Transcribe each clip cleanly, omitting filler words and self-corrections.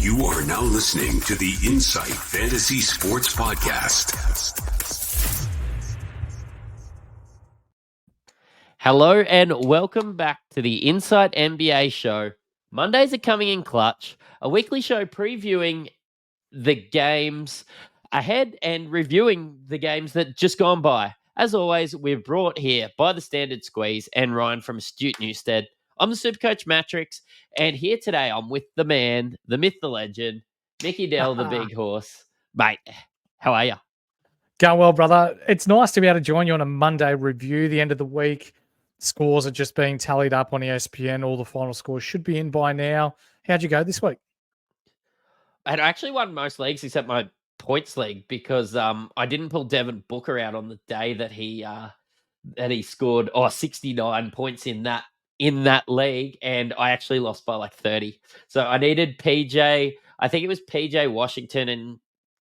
You are now listening to the Insight Fantasy Sports Podcast. Hello and welcome back to the Insight NBA show. Mondays are coming in clutch, a weekly show previewing the games ahead and reviewing the games that just gone by. As always, we're brought here by the Standard Squeeze and Ryan from Astute Newstead. I'm the Supercoach Matrix, and here today I'm with the man, the myth, the legend, Mickey Dell, the big horse. Mate, how are you? Going well, brother. It's nice to be able to join you on a Monday review, the end of the week. Scores are just being tallied up on ESPN. All the final scores should be in by now. How'd you go this week? I had actually won most leagues except my points league because I didn't pull Devin Booker out on the day that he scored 69 points in that league, and I actually lost by like 30. So I needed PJ. I think it was PJ Washington and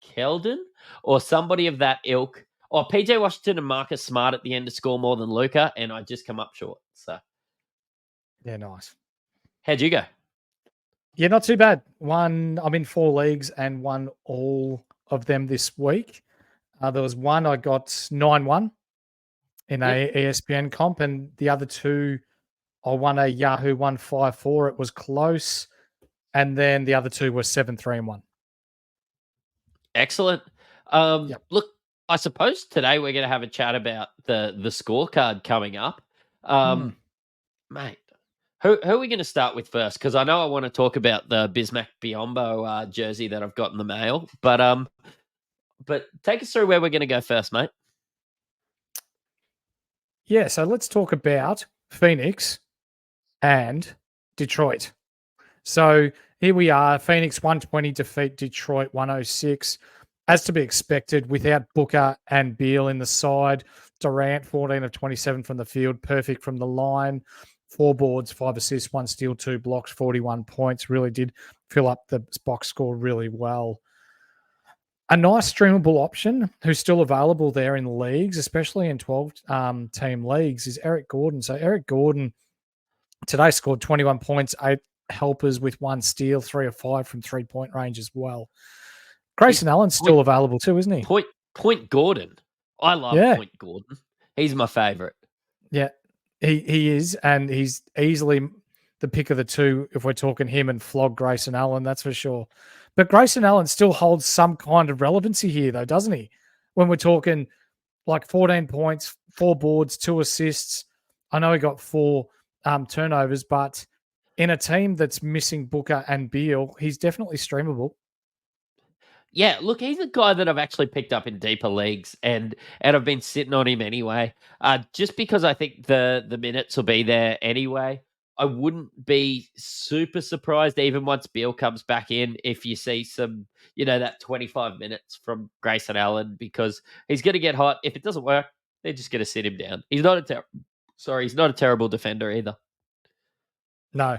Keldon or somebody of that ilk. Or PJ Washington and Marcus Smart at the end to score more than Luka, and I just come up short. So, yeah, nice. How'd you go? Yeah, not too bad. I'm in 4 leagues and won all of them this week. There was one I got 9-1 in a ESPN comp, and the other 2 I won a Yahoo 1-5-4. It was close, and then the other 2 were 7-3-1. Excellent. Look, I suppose today we're going to have a chat about the scorecard coming up. Mate, who are we going to start with first? Because I know I want to talk about the Bismack Biyombo jersey that I've got in the mail. But take us through where we're going to go first, mate. Yeah, so let's talk about Phoenix and Detroit. So here we are. Phoenix 120 defeat Detroit 106. As to be expected, without Booker and Beal in the side, Durant 14 of 27 from the field, perfect from the line, 4 boards, 5 assists, 1 steal, 2 blocks, 41 points. Really did fill up the box score really well. A nice streamable option who's still available there in leagues, especially in 12-team leagues, is Eric Gordon. So Eric Gordon today scored 21 points, 8 helpers with 1 steal, 3 of 5 from 3-point range as well. Grayson Allen's still available too, isn't he? Point Gordon. I love Point Gordon. He's my favorite. Yeah, he is, and he's easily the pick of the 2 if we're talking him and flog Grayson Allen, that's for sure. But Grayson Allen still holds some kind of relevancy here, though, doesn't he? When we're talking like 14 points, 4 boards, 2 assists. I know he got 4 turnovers, but in a team that's missing Booker and Beal, he's definitely streamable. Yeah, look, he's a guy that I've actually picked up in deeper leagues, and I've been sitting on him anyway. Just because I think the minutes will be there anyway. I wouldn't be super surprised even once Beal comes back in if you see some, that 25 minutes from Grayson Allen, because he's going to get hot. If it doesn't work, they're just going to sit him down. He's not a terrible defender either. No,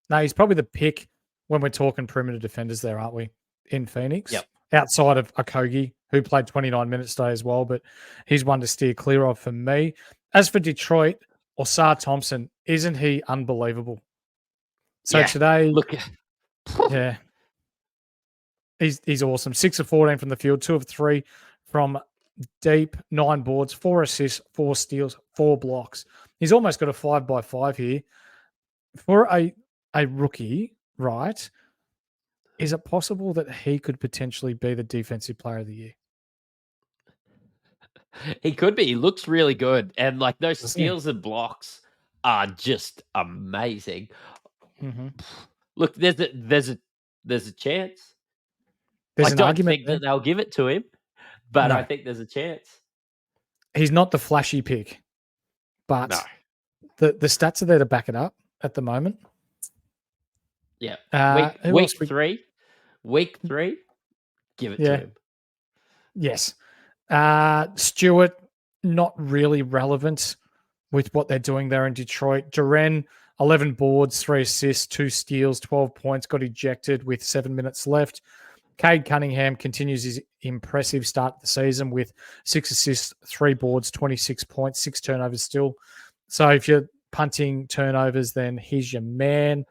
he's probably the pick when we're talking perimeter defenders there, aren't we, in Phoenix? Yep. Outside of Okogie, who played 29 minutes today as well, but he's one to steer clear of for me. As for Detroit, Osar Thompson, isn't he unbelievable? So today, he's awesome. 6 of 14 from the field, 2 of 3 from deep, 9 boards, 4 assists, 4 steals, 4 blocks. He's almost got a 5x5 here. For a rookie, right? Is it possible that he could potentially be the defensive player of the year? He could be. He looks really good. And like those steals and blocks are just amazing. Mm-hmm. Look, there's a chance. There's I don't think that they'll give it to him, but I think there's a chance. He's not the flashy pick, but the stats are there to back it up at the moment. Yeah. Week 3, give it to him. Yes. Stewart, not really relevant with what they're doing there in Detroit. Duren, 11 boards, 3 assists, 2 steals, 12 points, got ejected with 7 minutes left. Cade Cunningham continues his impressive start to the season with 6 assists, 3 boards, 26 points, 6 turnovers still. So if you're punting turnovers, then he's your man.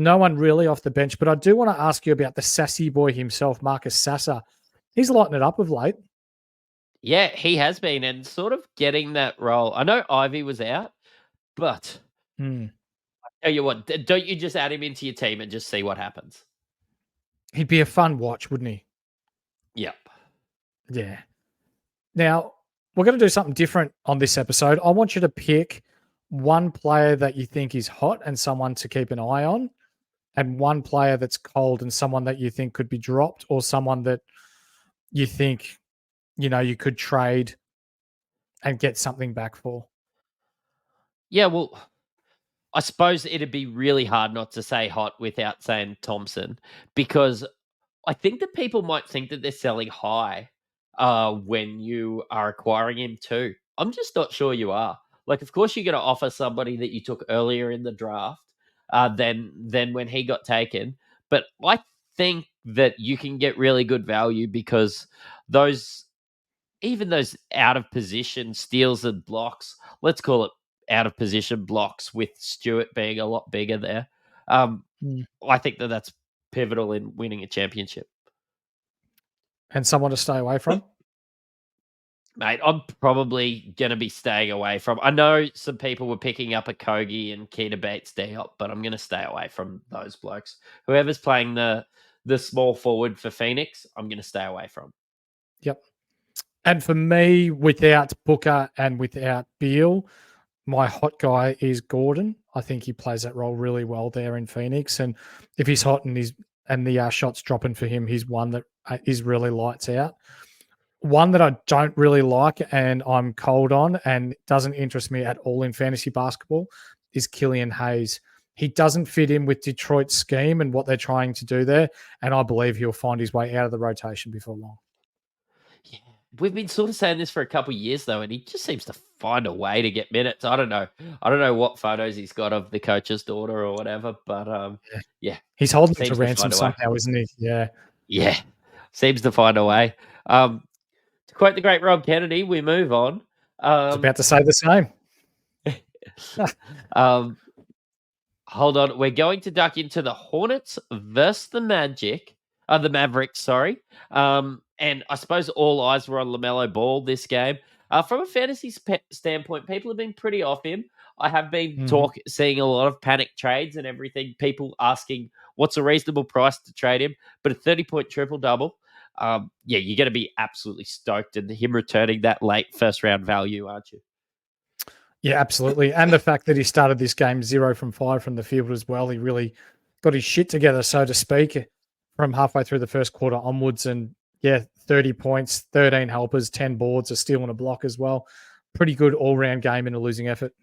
No one really off the bench, but I do want to ask you about the sassy boy himself, Marcus Sasser. He's lighting it up of late. Yeah, he has been and sort of getting that role. I know Ivy was out, but Hmm. tell you what, don't you just add him into your team and just see what happens? He'd be a fun watch, wouldn't he? Yep. Yeah. Now, we're going to do something different on this episode. I want you to pick one player that you think is hot and someone to keep an eye on, and one player that's cold and someone that you think could be dropped, or someone that you think, you could trade and get something back for. Yeah, well, I suppose it'd be really hard not to say hot without saying Thompson, because I think that people might think that they're selling high when you are acquiring him too. I'm just not sure you are. Like, of course, you're going to offer somebody that you took earlier in the draft than when he got taken. But I think that you can get really good value because those even those out of position steals and blocks, let's call it out of position blocks with Stewart being a lot bigger there. Mm. I think that that's pivotal in winning a championship. And someone to stay away from? Mate, I'm probably going to be staying away from. I know some people were picking up a Kogi and Keita Bates Diop, but I'm going to stay away from those blokes. Whoever's playing the small forward for Phoenix, I'm going to stay away from. Yep. And for me, without Booker and without Beal, my hot guy is Gordon. I think he plays that role really well there in Phoenix. And if he's hot and the shots dropping for him, he's one that is really lights out. One that I don't really like and I'm cold on and doesn't interest me at all in fantasy basketball is Killian Hayes. He doesn't fit in with Detroit's scheme and what they're trying to do there. And I believe he'll find his way out of the rotation before long. Yeah, we've been sort of saying this for a couple of years though, and he just seems to find a way to get minutes. I don't know what photos he's got of the coach's daughter or whatever, but yeah, he's holding it to seems ransom find a way. somehow, isn't he? Yeah, seems to find a way. To quote the great Rob Kennedy, we move on. I was about to say the same. Hold on, we're going to duck into the Hornets versus the Mavericks. Sorry. And I suppose all eyes were on LaMelo Ball this game. From a fantasy standpoint, people have been pretty off him. I have been seeing a lot of panic trades and everything. People asking what's a reasonable price to trade him, but a 30-point triple-double. Yeah, you're going to be absolutely stoked in him returning that late first-round value, aren't you? Yeah, absolutely. And the fact that he started this game 0 from 5 from the field as well. He really got his shit together, so to speak, from halfway through the first quarter onwards. And yeah, 30 points, 13 helpers, 10 boards, a steal and a block as well. Pretty good all-round game in a losing effort.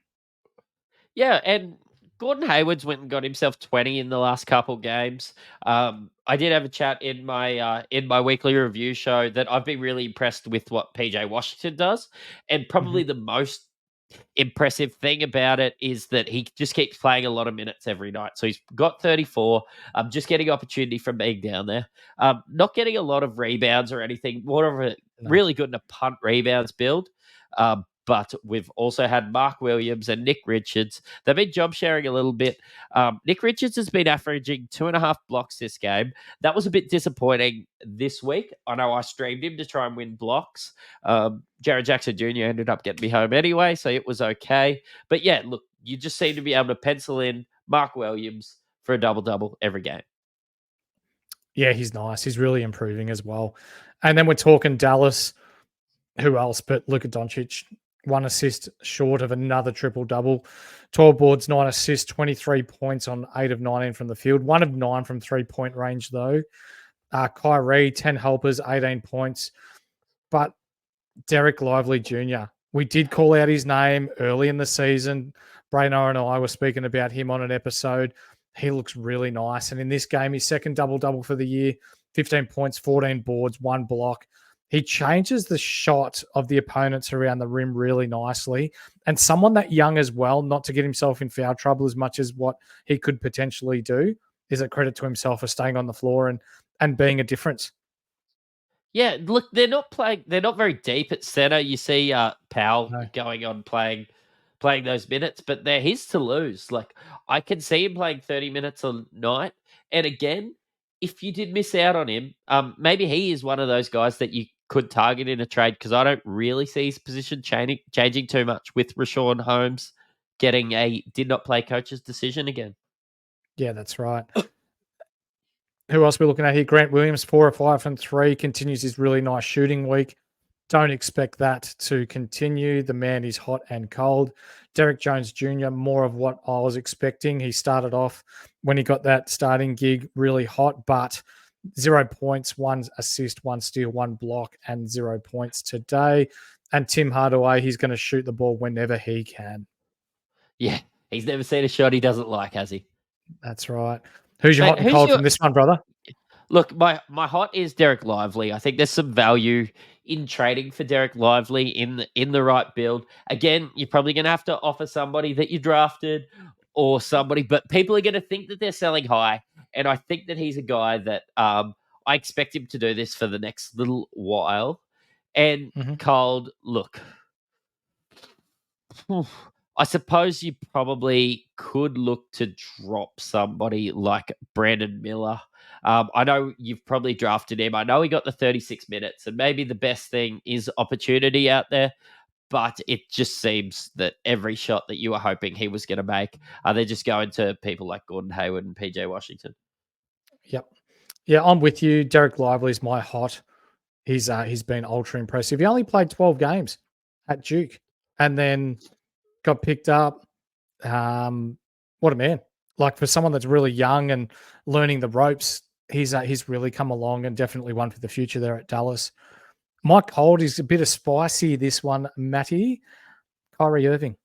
Yeah, and Gordon Hayward's went and got himself 20 in the last couple games. I did have a chat in my weekly review show that I've been really impressed with what PJ Washington does, and probably the most impressive thing about it is that he just keeps playing a lot of minutes every night. So he's got 34. Just getting opportunity from being down there. Not getting a lot of rebounds or anything. More of a really good in a punt rebounds build. But we've also had Mark Williams and Nick Richards. They've been job sharing a little bit. Nick Richards has been averaging 2.5 blocks this game. That was a bit disappointing this week. I know I streamed him to try and win blocks. Jared Jackson Jr. ended up getting me home anyway, so it was okay. But yeah, look, you just seem to be able to pencil in Mark Williams for a double-double every game. Yeah, he's nice. He's really improving as well. And then we're talking Dallas. Who else but Luka Doncic? 1 assist short of another triple-double. 12 boards, 9 assists, 23 points on 8 of 19 from the field. 1 of 9 from three-point range, though. Kyrie, 10 helpers, 18 points. But Derek Lively Jr., we did call out his name early in the season. Braynor and I were speaking about him on an episode. He looks really nice. And in this game, his second double-double for the year, 15 points, 14 boards, 1 block. He changes the shot of the opponents around the rim really nicely. And someone that young as well, not to get himself in foul trouble as much as what he could potentially do, is a credit to himself for staying on the floor and being a difference. Yeah, look, they're not very deep at center. You see Powell going on playing playing those minutes, but they're his to lose. Like, I can see him playing 30 minutes a night. And again, if you did miss out on him, maybe he is one of those guys that you could target in a trade, because I don't really see his position changing too much with Rashawn Holmes getting a did not play coach's decision again. Yeah, that's right. Who else are we looking at here? Grant Williams, 4 or 5 from 3, continues his really nice shooting week. Don't expect that to continue. The man is hot and cold. Derek Jones Jr., more of what I was expecting. He started off when he got that starting gig really hot, but 0 points, 1 assist, 1 steal, 1 block, and 0 points today. And Tim Hardaway, he's going to shoot the ball whenever he can. Yeah, he's never seen a shot he doesn't like, has he? That's right. Who's your hot and cold from this one, brother? Look, my hot is Derek Lively. I think there's some value in trading for Derek Lively in the right build. Again, you're probably going to have to offer somebody that you drafted or somebody, but people are going to think that they're selling high. And I think that he's a guy that I expect him to do this for the next little while. And cold, look, I suppose you probably could look to drop somebody like Brandon Miller. I know you've probably drafted him. I know he got the 36 minutes, and maybe the best thing is opportunity out there, but it just seems that every shot that you were hoping he was going to make, they're just going to people like Gordon Hayward and PJ Washington. Yep. Yeah, I'm with you. Derek Lively's my hot. He's been ultra impressive. He only played 12 games at Duke and then got picked up. What a man. Like, for someone that's really young and learning the ropes, he's really come along and definitely one for the future there at Dallas. Mike Holt is a bit of spicy, this one, Matty. Kyrie Irving.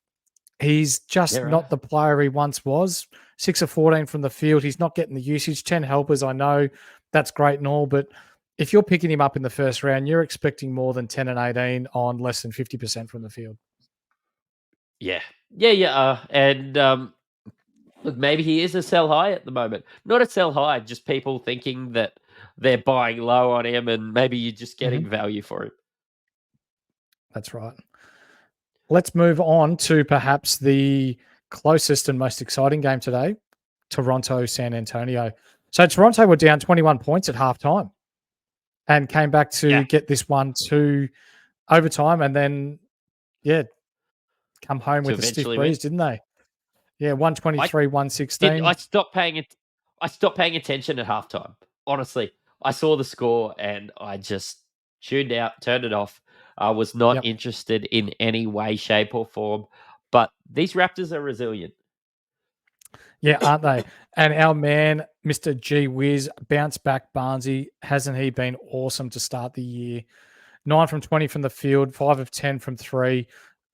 He's just not the player he once was. 6 of 14 from the field. He's not getting the usage. 10 helpers, I know. That's great and all, but if you're picking him up in the first round, you're expecting more than 10 and 18 on less than 50% from the field. Yeah. And look, maybe he is a sell high at the moment. Not a sell high, just people thinking that they're buying low on him, and maybe you're just getting value for him. That's right. Let's move on to perhaps the closest and most exciting game today, Toronto, San Antonio. So Toronto were down 21 points at halftime and came back to get this one to overtime, and then, come home with a stiff breeze, didn't they? Yeah, 123, 116. I stopped paying attention at halftime. Honestly, I saw the score and I just tuned out, turned it off. I was not interested in any way, shape, or form. But these Raptors are resilient. Yeah, aren't they? And our man, Mr. G Wiz, bounce back Barnesy. Hasn't he been awesome to start the year? 9 from 20 from the field, 5 of 10 from 3,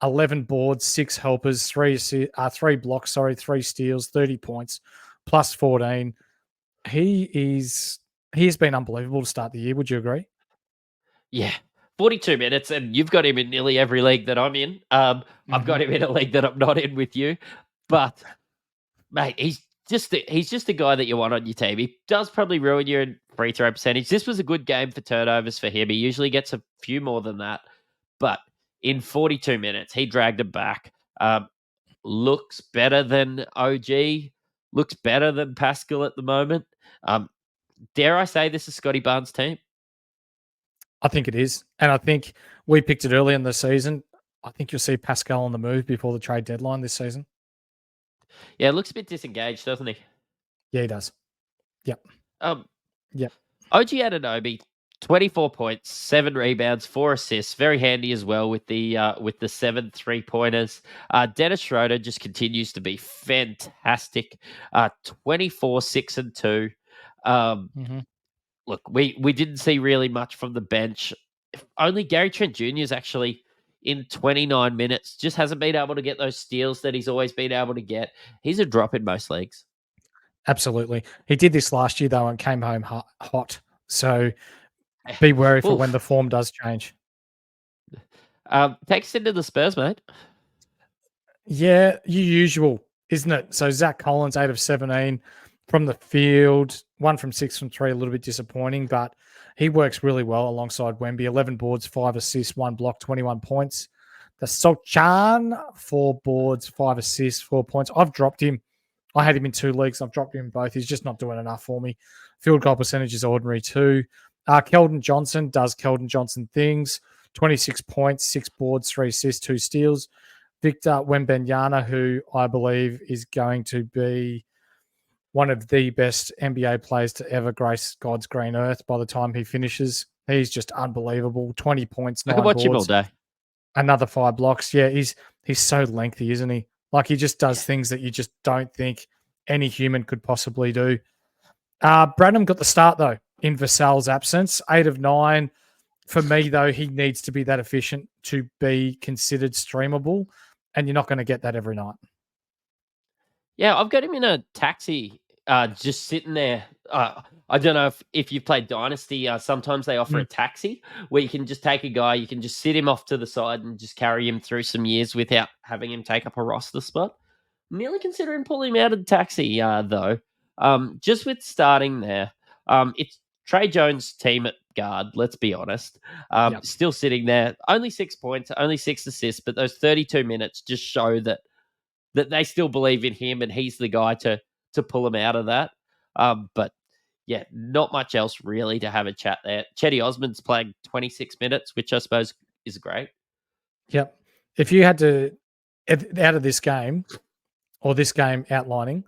11 boards, 6 helpers, 3 blocks, 3 steals, 30 points, plus 14. He has been unbelievable to start the year. Would you agree? Yeah. 42 minutes, and you've got him in nearly every league that I'm in. I've got him in a league that I'm not in with you. But, mate, he's just a guy that you want on your team. He does probably ruin your free throw percentage. This was a good game for turnovers for him. He usually gets a few more than that. But in 42 minutes, he dragged it back. Looks better than OG. Looks better than Pascal at the moment. Dare I say this is Scotty Barnes' team? I think it is. And I think we picked it early in the season. I think you'll see Pascal on the move before the trade deadline this season. Yeah, it looks a bit disengaged, doesn't he? Yeah, he does. Yep. OG Anunoby, 24 points, 7 rebounds, 4 assists. Very handy as well with the 7 3-pointers. Dennis Schroeder just continues to be fantastic. 24, 6 and 2. Look, we didn't see really much from the bench. Only Gary Trent Jr. is actually in 29 minutes. Just hasn't been able to get those steals that he's always been able to get. He's a drop in most leagues. Absolutely. He did this last year, though, and came home hot. So be wary for when the form does change. Take us into the Spurs, mate. Yeah, usual, isn't it? So Zach Collins, 8 of 17 from the field, 1 from 6 from 3, a little bit disappointing, but he works really well alongside Wemby. 11 boards, 5 assists, 1 block, 21 points. The Solchan, 4 boards, 5 assists, 4 points. I've dropped him. I had him in 2 leagues. I've dropped him in both. He's just not doing enough for me. Field goal percentage is ordinary too. Keldon Johnson does Keldon Johnson things. 26 points, 6 boards, 3 assists, 2 steals. Victor Wembanyama, who I believe is going to be one of the best NBA players to ever grace God's green earth by the time he finishes. He's just unbelievable. 20 points, I 9 could watch him all boards, day. another 5 blocks. Yeah, he's so lengthy, isn't he? Like, he just does things that you just don't think any human could possibly do. Branham got the start, though, in Vassell's absence. 8 of 9. For me, though, he needs to be that efficient to be considered streamable, and you're not going to get that every night. Yeah, I've got him in a taxi, just sitting there. I don't know if you've played Dynasty. Sometimes they offer a taxi where you can just take a guy, you can just sit him off to the side and just carry him through some years without having him take up a roster spot. Nearly considering pulling him out of the taxi, though. Just with starting there, it's Trey Jones' team at guard, let's be honest. Still sitting there, only 6 points, only 6 assists, but those 32 minutes just show that they still believe in him and he's the guy to pull him out of that. But yeah, not much else really to have a chat there. Chetty Osman's playing 26 minutes, which I suppose is great. Yep. If you had to, out of this game, or this game outlining,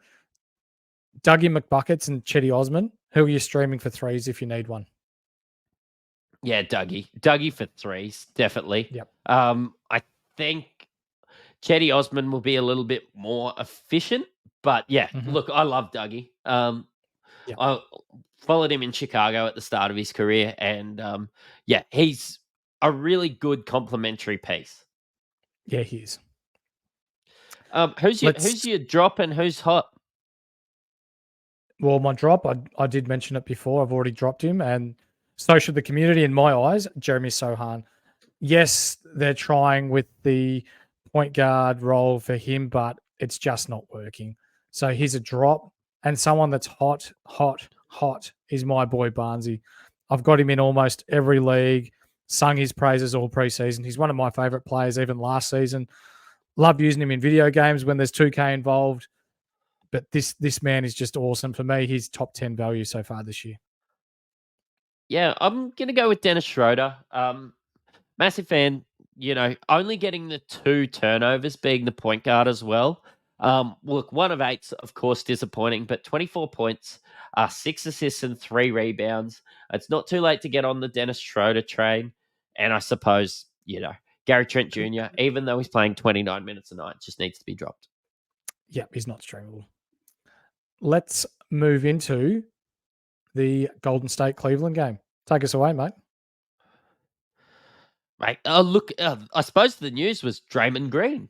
Dougie McBuckets and Chetty Osman, who are you streaming for threes if you need one? Yeah, Dougie for threes, definitely. Yep. I think Chetty Osman will be a little bit more efficient, but yeah, look, I love Dougie. I followed him in Chicago at the start of his career, and yeah, he's a really good complementary piece. Yeah, he is. Who's your drop and who's hot? Well, my drop, I did mention it before. I've already dropped him, and so should the community in my eyes. Jeremy Sohan. Yes, they're trying with the point guard role for him, but it's just not working. So he's a drop, and someone that's hot is my boy Barnesy. I've got him in almost every league, sung his praises all preseason. He's one of my favorite players, even last season. Love using him in video games when there's 2K involved. But this man is just awesome. For me, he's top 10 value so far this year. Yeah, I'm going to go with Dennis Schroeder. Massive fan, only getting the 2 turnovers, being the point guard as well. Look, 1 of 8's, of course, disappointing, but 24 points, 6 assists and 3 rebounds. It's not too late to get on the Dennis Schroeder train. And I suppose, Gary Trent Jr., even though he's playing 29 minutes a night, just needs to be dropped. Yep, he's not streamable. Let's move into the Golden State Cleveland game. Take us away, mate. Right. Look, I suppose the news was Draymond Green.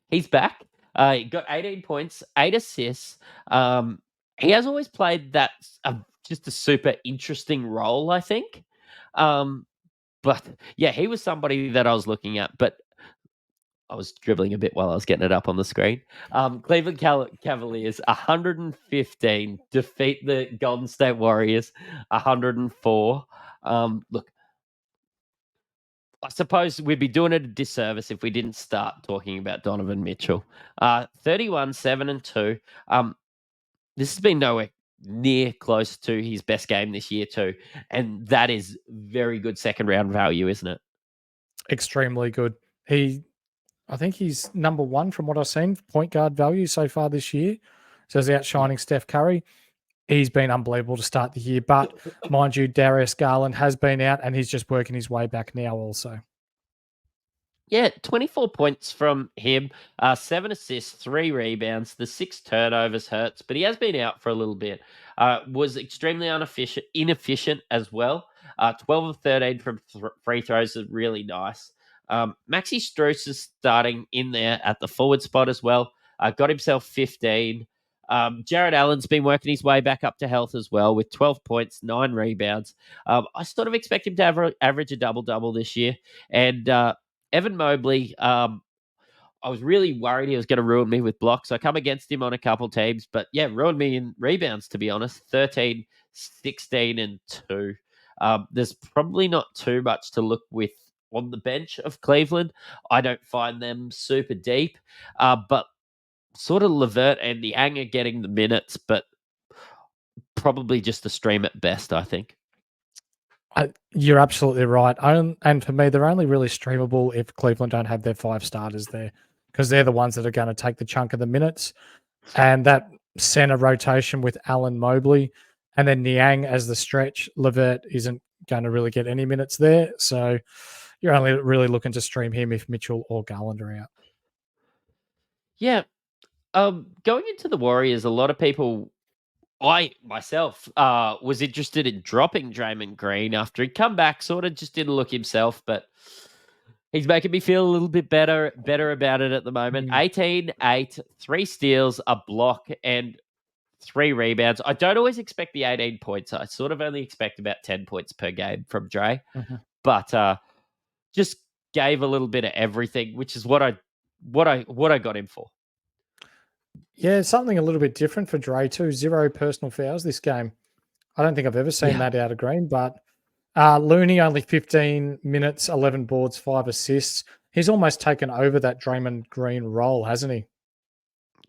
He's back. He got 18 points, 8 assists. He has always played that just a super interesting role, I think. But yeah, he was somebody that I was looking at, but I was dribbling a bit while I was getting it up on the screen. Cleveland Cavaliers 115 defeat the Golden State Warriors 104. Look, I suppose we'd be doing it a disservice if we didn't start talking about Donovan Mitchell. 31, 7 and 2. This has been nowhere near close to his best game this year too. And that is very good second round value, isn't it? Extremely good. I think he's number 1 from what I've seen, point guard value so far this year. So he's outshining Steph Curry. He's been unbelievable to start the year. But mind you, Darius Garland has been out and he's just working his way back now also. Yeah, 24 points from him, 7 assists, 3 rebounds. The 6 turnovers hurts, but he has been out for a little bit. Was extremely inefficient as well. 12 of 13 from free throws is really nice. Maxi Strus is starting in there at the forward spot as well. Got himself 15. Jared Allen's been working his way back up to health as well with 12 points, 9 rebounds. I sort of expect him to average a double-double this year. And Evan Mobley, I was really worried he was going to ruin me with blocks. I come against him on a couple teams, but yeah, ruined me in rebounds, to be honest. 13, 16, and 2. There's probably not too much to look with on the bench of Cleveland. I don't find them super deep, but sort of Levert and Niang are getting the minutes, but probably just a stream at best, I think. You're absolutely right. And for me, they're only really streamable if Cleveland don't have their 5 starters there, because they're the ones that are going to take the chunk of the minutes. And that center rotation with Allen Mobley and then Niang as the stretch, Levert isn't going to really get any minutes there. So you're only really looking to stream him if Mitchell or Garland are out. Yeah. Going into the Warriors, a lot of people, I myself, was interested in dropping Draymond Green after he'd come back, sort of just didn't look himself, but he's making me feel a little bit better about it at the moment. 18, 8, 3 steals, a block, and 3 rebounds. I don't always expect the 18 points. I sort of only expect about 10 points per game from Dre, but just gave a little bit of everything, which is what I got him for. Yeah, something a little bit different for Dre too. 0 personal fouls this game. I don't think I've ever seen that out of Green, but Looney only 15 minutes, 11 boards, 5 assists. He's almost taken over that Draymond Green role, hasn't he?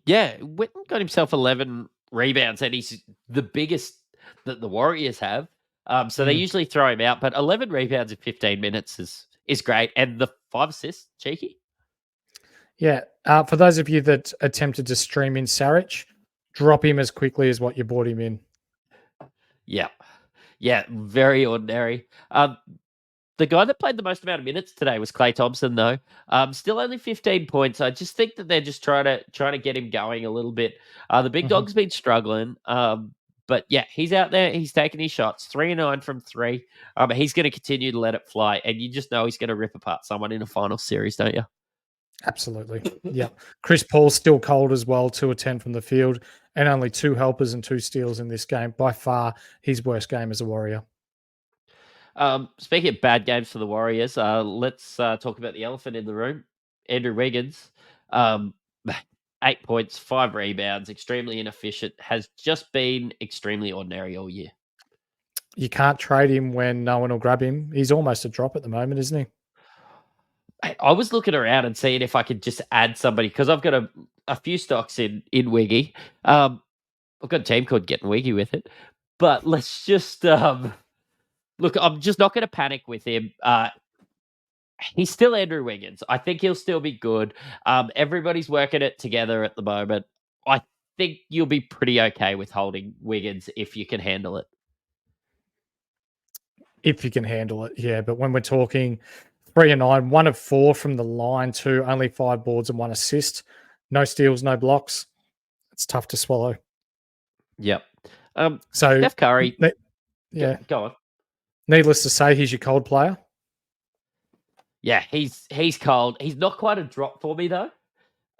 Yeah, Witten got himself 11 rebounds, and he's the biggest that the Warriors have. So they usually throw him out, but 11 rebounds in 15 minutes is great. And the 5 assists, cheeky. Yeah. For those of you that attempted to stream in Saric, drop him as quickly as what you bought him in. Yeah. Yeah, very ordinary. The guy that played the most amount of minutes today was Klay Thompson, though. Still only 15 points. I just think that they're just trying to get him going a little bit. The big dog's been struggling. But yeah, he's out there. He's taking his shots. 3 and 9 from 3. He's going to continue to let it fly. And you just know he's going to rip apart someone in a final series, don't you? Absolutely. Yeah. Chris Paul's still cold as well, 2 of 10 from the field, and only 2 helpers and 2 steals in this game. By far his worst game as a Warrior. Speaking of bad games for the Warriors, let's talk about the elephant in the room, Andrew Wiggins. 8 points, 5 rebounds, extremely inefficient, has just been extremely ordinary all year. You can't trade him when no one will grab him. He's almost a drop at the moment, isn't he? I was looking around and seeing if I could just add somebody, because I've got a few stocks in Wiggy. I've got a team called Getting Wiggy with it. But let's just look, I'm just not going to panic with him. He's still Andrew Wiggins. I think he'll still be good. Everybody's working it together at the moment. I think you'll be pretty okay with holding Wiggins if you can handle it. If you can handle it, yeah. But when we're talking 3 and 9, 1 of 4 from the line too, only 5 boards and 1 assist, no steals, no blocks. It's tough to swallow. Yep. So Steph Curry. Yeah. Go on. Needless to say, he's your cold player. Yeah, he's cold. He's not quite a drop for me though.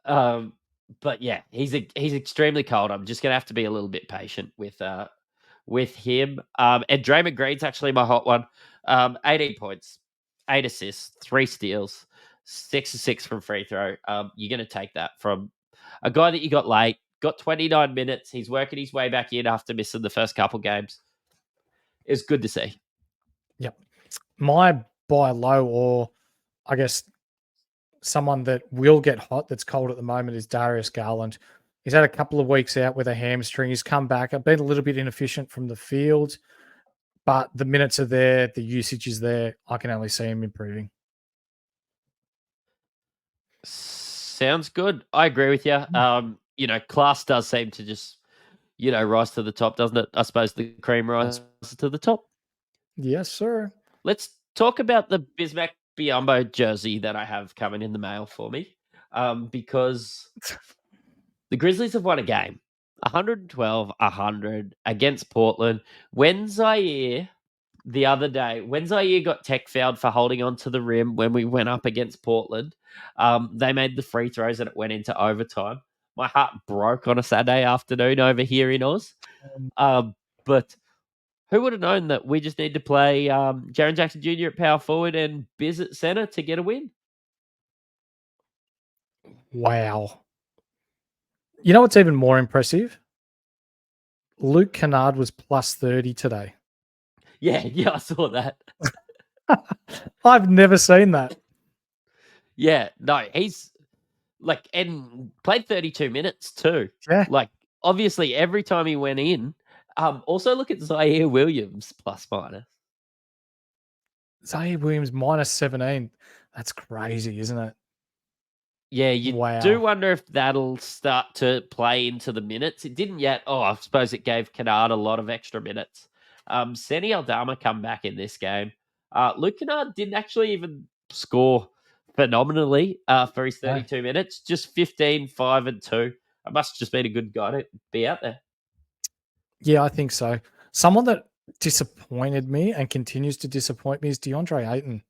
But yeah, he's extremely cold. I'm just gonna have to be a little bit patient with him. And Draymond Green's actually my hot one. 18 points, 8 assists, 3 steals, 6 of 6 from free throw. You're gonna take that from a guy that you got late, got 29 minutes. He's working his way back in after missing the first couple games. It's good to see. Yep. My buy low, or I guess someone that will get hot that's cold at the moment, is Darius Garland. He's had a couple of weeks out with a hamstring. He's come back. I've been a little bit inefficient from the field, but the minutes are there. The usage is there. I can only see him improving. Sounds good. I agree with you. Class does seem to just, rise to the top, doesn't it? I suppose the cream rises to the top. Yes, sir. Let's talk about the Bismack Biyombo jersey that I have coming in the mail for me, because the Grizzlies have won a game, 112-100 against Portland. When Zaire got tech fouled for holding on to the rim when we went up against Portland, they made the free throws and it went into overtime. My heart broke on a Saturday afternoon over here in Oz. But who would have known that we just need to play Jaren Jackson Jr. at power forward and Biz at center to get a win? Wow. You know what's even more impressive? Luke Kennard was plus 30 today. Yeah, I saw that. I've never seen that. Yeah, no, he's like, and played 32 minutes too. Yeah. Like, obviously, every time he went in. Also, look at Zaire Williams plus minus. Zaire Williams minus 17. That's crazy, isn't it? Yeah, you Wow. do wonder if that'll start to play into the minutes. It didn't yet. Oh, I suppose it gave Kennard a lot of extra minutes. Seni Aldama come back in this game. Luke Kennard didn't actually even score phenomenally for his No. 32 minutes, just 15, 5, and 2. It must have just been a good guy to be out there. Yeah, I think so. Someone that disappointed me and continues to disappoint me is DeAndre Ayton.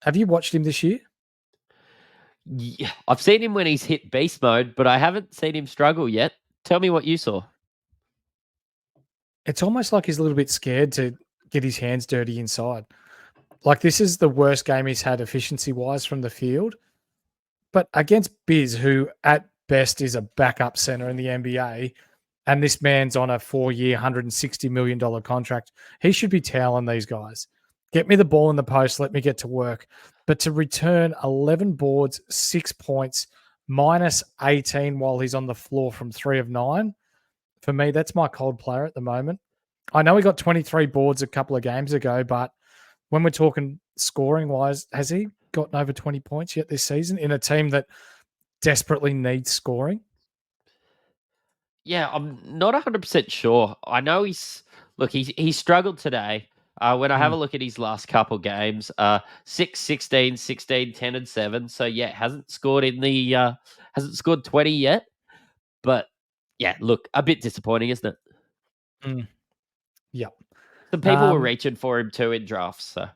Have you watched him this year? Yeah, I've seen him when he's hit beast mode, but I haven't seen him struggle yet. Tell me what you saw. It's almost like he's a little bit scared to get his hands dirty inside. Like, this is the worst game he's had efficiency-wise from the field. But against Biz, who at best is a backup center in the NBA, and this man's on a 4-year, $160 million contract, he should be toweling these guys. Get me the ball in the post, let me get to work. But to return 11 boards, 6 points, minus 18 while he's on the floor from 3 of 9, for me, that's my cold player at the moment. I know he got 23 boards a couple of games ago, but when we're talking scoring wise, has he gotten over 20 points yet this season in a team that desperately needs scoring? Yeah, I'm not 100% sure. I know he struggled today. When I have a look at his last couple games, 6, 16, 16, 10, and 7. So yeah, hasn't scored hasn't scored 20 yet. But yeah, look, a bit disappointing, isn't it? Yeah. Some people were reaching for him too in drafts. So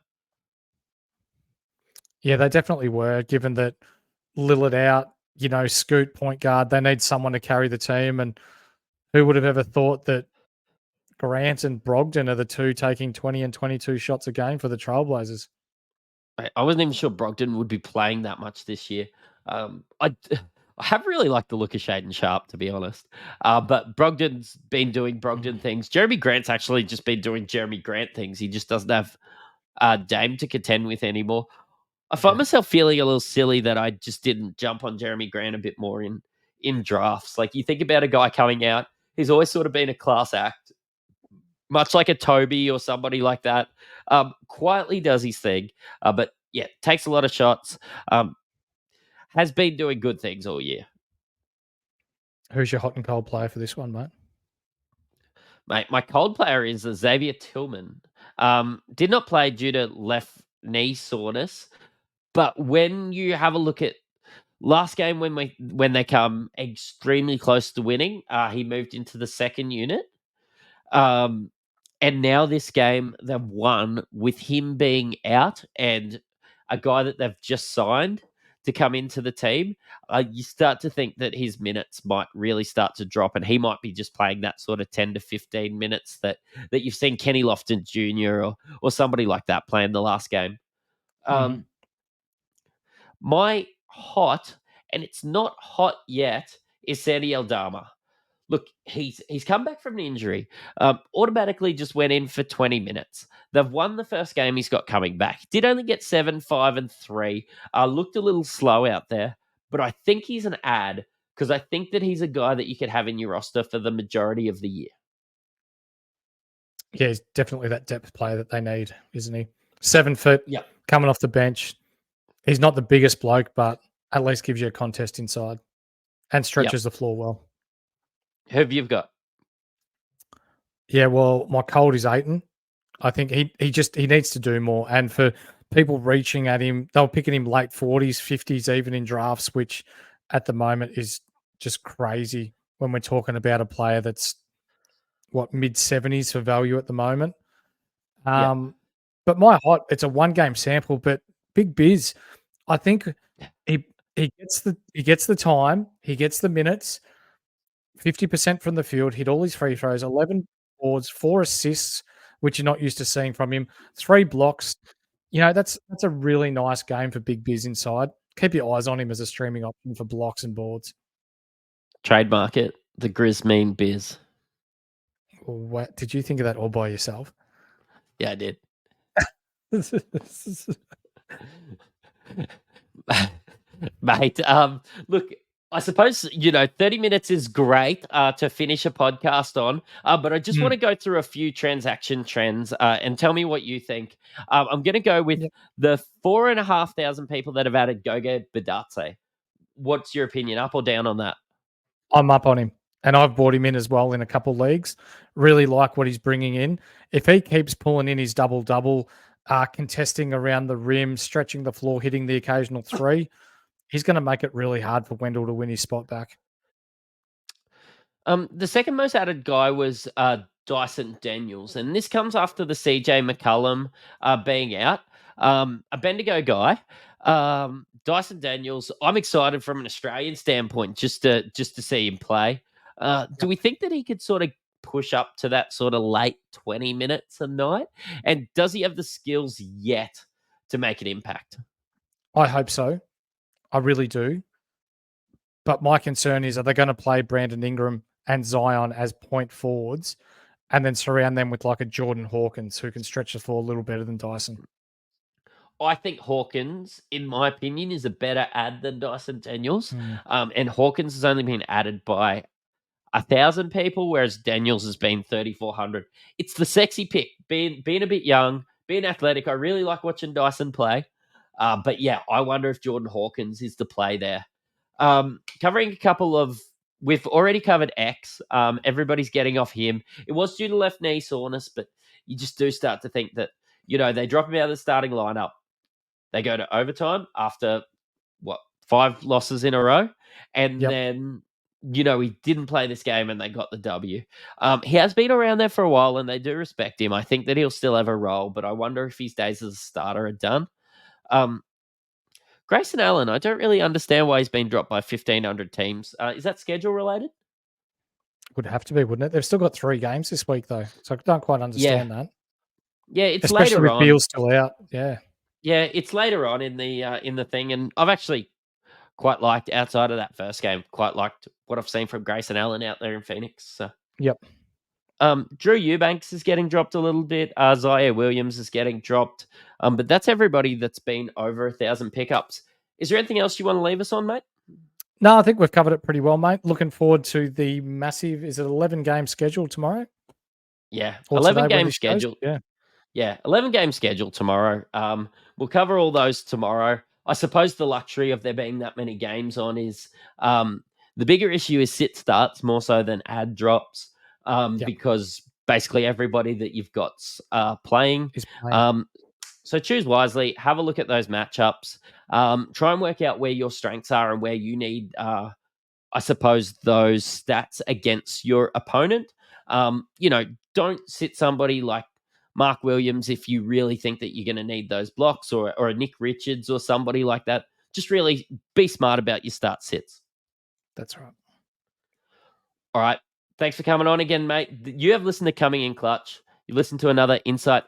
Yeah, they definitely were, given that Lillard out, Scoot point guard, they need someone to carry the team. And who would have ever thought that Grant and Brogdon are the two taking 20 and 22 shots a game for the Trailblazers? I wasn't even sure Brogdon would be playing that much this year. I have really liked the look of Shaden Sharp, to be honest. But Brogdon's been doing Brogdon things. Jeremy Grant's actually just been doing Jeremy Grant things. He just doesn't have Dame to contend with anymore. I find myself feeling a little silly that I just didn't jump on Jeremy Grant a bit more in drafts. Like, you think about a guy coming out, he's always sort of been a class act, much like a Toby or somebody like that. Quietly does his thing, but yeah, takes a lot of shots. Has been doing good things all year. Who's your hot and cold player for this one, mate? Mate, my cold player is Xavier Tillman. Did not play due to left knee soreness, but when you have a look at last game when they come extremely close to winning, he moved into the second unit. And now this game they've won with him being out and a guy that they've just signed to come into the team. You start to think that his minutes might really start to drop, and he might be just playing that sort of 10 to 15 minutes that you've seen Kenny Lofton Jr. or somebody like that play in the last game. My hot, and it's not hot yet, is Seni Aldama. Look, he's come back from an injury. Automatically just went in for 20 minutes. They've won the first game he's got coming back. Did only get 7, 5, and 3. Looked a little slow out there, but I think he's an ad because I think that he's a guy that you could have in your roster for the majority of the year. Yeah, he's definitely that depth player that they need, isn't he? 7 foot, coming off the bench. He's not the biggest bloke, but at least gives you a contest inside and stretches the floor well. Who have you got? Yeah, well, my cold is Ayton. I think he needs to do more. And for people reaching at him, they were picking him late 40s, 50s, even in drafts, which at the moment is just crazy when we're talking about a player that's mid 70s for value at the moment. But my hot, it's a 1-game sample, but Big Biz, I think he gets the time, he gets the minutes, 50% from the field, hit all his free throws, 11 boards, 4 assists, which you're not used to seeing from him, 3 blocks. That's a really nice game for Big Biz inside. Keep your eyes on him as a streaming option for blocks and boards. Trademark it, the Grizz mean Biz. What, did you think of that all by yourself? Yeah, I did. Mate, look, I suppose, 30 minutes is great to finish a podcast on, but I just want Mm, to go through a few transaction trends and tell me what you think. I'm going to go with yep. the 4,500 people that have added Goga Badatse. What's your opinion, up or down on that? I'm up on him, and I've bought him in as well in a couple leagues. Really like what he's bringing in. If he keeps pulling in his double-double, contesting around the rim, stretching the floor, hitting the occasional three, he's gonna make it really hard for Wendell to win his spot back. The second most added guy was Dyson Daniels, and this comes after the CJ McCullum being out. A Bendigo guy, Dyson Daniels. I'm excited from an Australian standpoint just to see him play. Do Yep. we think that he could sort of push up to that sort of late 20 minutes a night? And does he have the skills yet to make an impact? I hope so. I really do. But my concern is, are they gonna play Brandon Ingram and Zion as point forwards and then surround them with like a Jordan Hawkins who can stretch the floor a little better than Dyson? I think Hawkins, in my opinion, is a better ad than Dyson Daniels. Mm, And Hawkins has only been added by 1,000 people, whereas Daniels has been 3,400. It's the sexy pick. Being a bit young, being athletic. I really like watching Dyson play. But yeah, I wonder if Jordan Hawkins is the play there. Covering a couple of, we've already covered X. Everybody's getting off him. It was due to left knee soreness, but you just do start to think that, they drop him out of the starting lineup. They go to overtime after 5 losses in a row, and yep. then he didn't play this game, and they got the W. He has been around there for a while, and they do respect him. I think that he'll still have a role, but I wonder if his days as a starter are done. Grayson Allen, I don't really understand why he's been dropped by 1,500 teams. Is that schedule related? Would have to be, wouldn't it? They've still got 3 games this week though, so I don't quite Yeah, understand that. yeah, it's Especially later with on. Beal still out. Yeah. Yeah, it's later on in the thing, and I've actually quite liked, outside of that first game, quite liked what I've seen from Grayson Allen out there in Phoenix. So, Yep. Drew Eubanks is getting dropped a little bit. Zaire Williams is getting dropped. But that's everybody that's been over 1,000 pickups. Is there anything else you want to leave us on, mate? No, I think we've covered it pretty well, mate. Looking forward to the massive, is it 11 game schedule tomorrow Yeah, or 11 today when game this goes? schedule. Yeah. Yeah, 11 game schedule tomorrow. We'll cover all those tomorrow. I suppose the luxury of there being that many games on is the bigger issue is sit starts more so than ad drops, Yep. because basically everybody that you've got playing. Is playing. So choose wisely, have a look at those matchups, try and work out where your strengths are and where you need, I suppose, those stats against your opponent. Don't sit somebody like Mark Williams if you really think that you're going to need those blocks, or a Nick Richards or somebody like that. Just really be smart about your start sits. That's right. All right. Thanks for coming on again, mate. You have listened to Coming in Clutch. You listened to another Insight